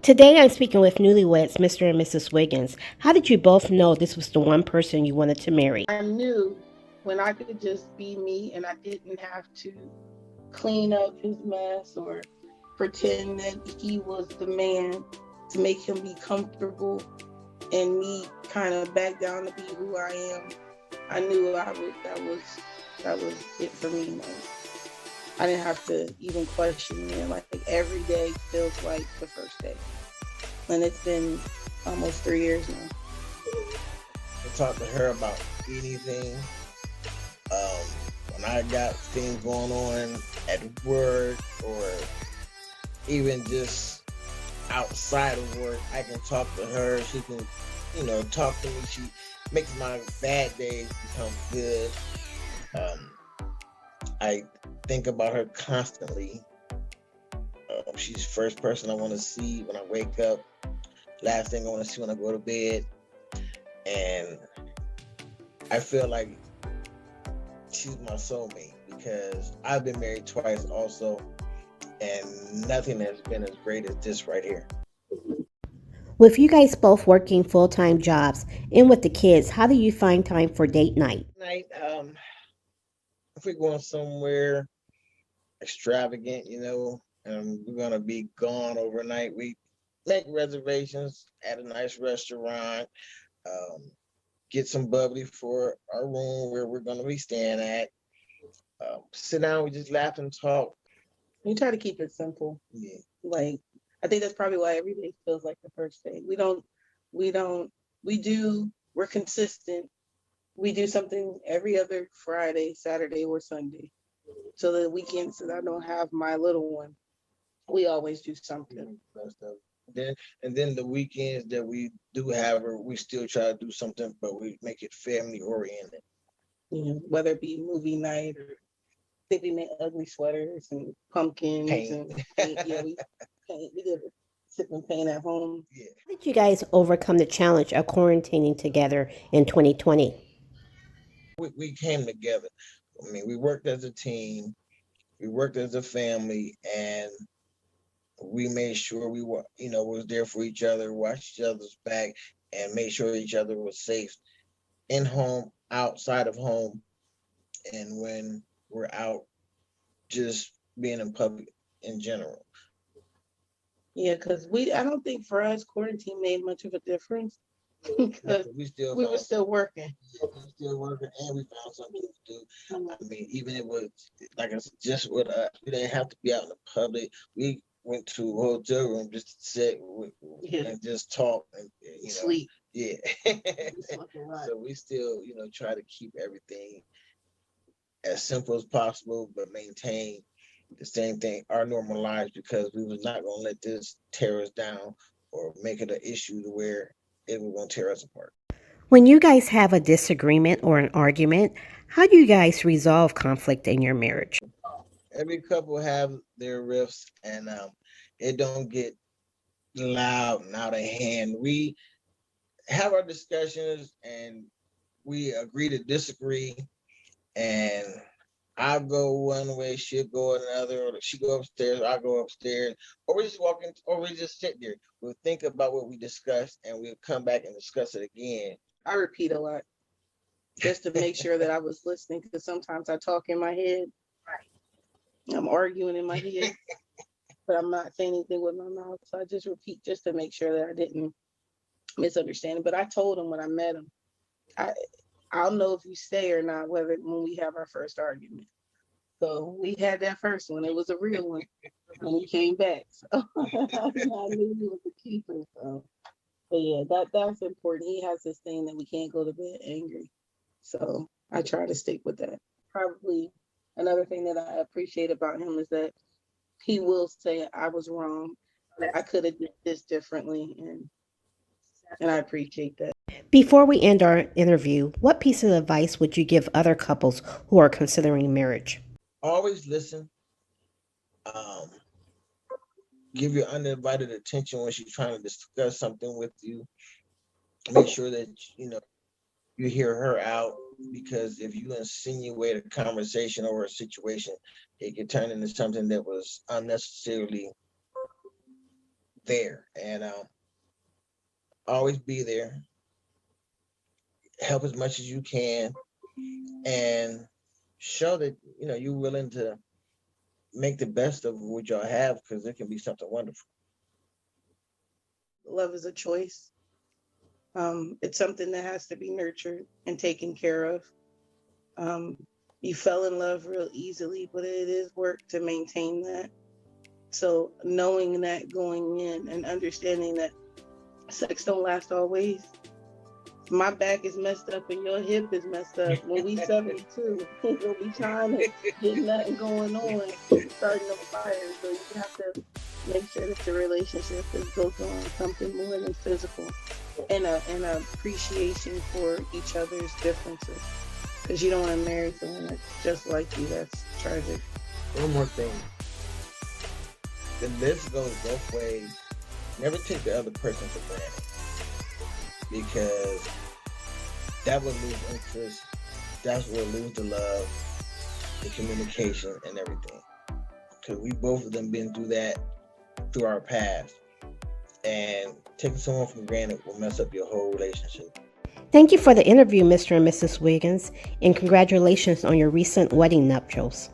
Today I'm speaking with Newlyweds, Mr. and Mrs. Wiggins. How did you both know this was the one person you wanted to marry? I knew when I could just be me and I didn't have to clean up his mess or pretend that he was the man to make him be comfortable and me kind of back down to be who I am. I knew that was it for me. Like, I didn't have to even question it. Like every day feels like the first day. And it's been almost 3 years now. To talk to her about anything. Um, when I got things going on at work or even just outside of work, I can talk to her. She can, talk to me. She makes my bad days become good. Um, I think about her constantly. She's the first person I want to see when I wake up. Last thing I want to see when I go to bed. And I feel like she's my soulmate because I've been married twice also, and nothing has been as great as this right here. With you guys both working full time jobs and with the kids, how do you find time for date night? Night, if we're going somewhere extravagant, and we're gonna be gone overnight, we make reservations at a nice restaurant. Um, get some bubbly for our room where we're gonna be staying at. Sit down, we just laugh and talk. We try to keep it simple. Yeah. Like I think that's probably why every day feels like the first day. We're consistent. We do something every other Friday, Saturday, or Sunday. So the weekends that I don't have my little one, we always do something. Then the weekends that we do have her, we still try to do something, but we make it family oriented. Whether it be movie night or I think we made ugly sweaters and pumpkins Paint. and paint. Yeah, we paint. We did sip and paint at home. Yeah. How did you guys overcome the challenge of quarantining together in 2020? We came together. I mean, we worked as a team, we worked as a family, and we made sure we were, was there for each other, watched each other's back, and made sure each other was safe in home, outside of home, and when we're out, just being in public in general. Yeah, because I don't think for us quarantine made much of a difference because we were still working. Yeah, we were still working, and we found something to do. I mean, even it was like I said, just with us, we didn't have to be out in the public. We went to a hotel room just to sit and just talk and Sleep. Yeah. So we still try to keep everything as simple as possible, but maintain the same thing, our normal lives, because we was not gonna let this tear us down or make it an issue to where it was gonna tear us apart. When you guys have a disagreement or an argument, how do you guys resolve conflict in your marriage? Every couple have their riffs, and it don't get loud and out of hand. We have our discussions, and we agree to disagree, and I go one way, she'll go another, or she go upstairs, I go upstairs, or we just walk in, or we just sit there. We'll think about what we discussed, and we'll come back and discuss it again. I repeat a lot just to make sure that I was listening because sometimes I talk in my head. I'm arguing in my head, but I'm not saying anything with my mouth. So I just repeat just to make sure that I didn't misunderstand it. But I told him when I met him, I I'll know if you stay or not whether when we have our first argument. So we had that first one. It was a real one when we came back. So I knew he was a keeper. So but yeah, that's important. He has this thing that we can't go to bed angry. So I try to stick with that. Probably another thing that I appreciate about him is that he will say I was wrong. I could have did this differently and I appreciate that. Before we end our interview, what piece of advice would you give other couples who are considering marriage? Always listen. Um, give your undivided attention when she's trying to discuss something with you. Make sure that you hear her out, because if you insinuate a conversation or a situation, it could turn into something that was unnecessarily there, and always be there, help as much as you can, and show that you're willing to make the best of what y'all have, because it can be something wonderful. Love is a choice. It's something that has to be nurtured and taken care of. You fell in love real easily, but it is work to maintain that. So knowing that going in and understanding that sex don't last always. If my back is messed up and your hip is messed up, when we 72, you'll be trying to get nothing going on, starting a fire. So you have to make sure that the relationship is built on something more than physical, and an appreciation for each other's differences. Because you don't want to marry someone that's just like you. That's tragic. One more thing. The list goes both ways. Never take the other person for granted, because that would lose interest. That's what lose the love, the communication, and everything. Because we both of them been through that through our past, and taking someone for granted will mess up your whole relationship. Thank you for the interview, Mr. and Mrs. Wiggins, and congratulations on your recent wedding nuptials.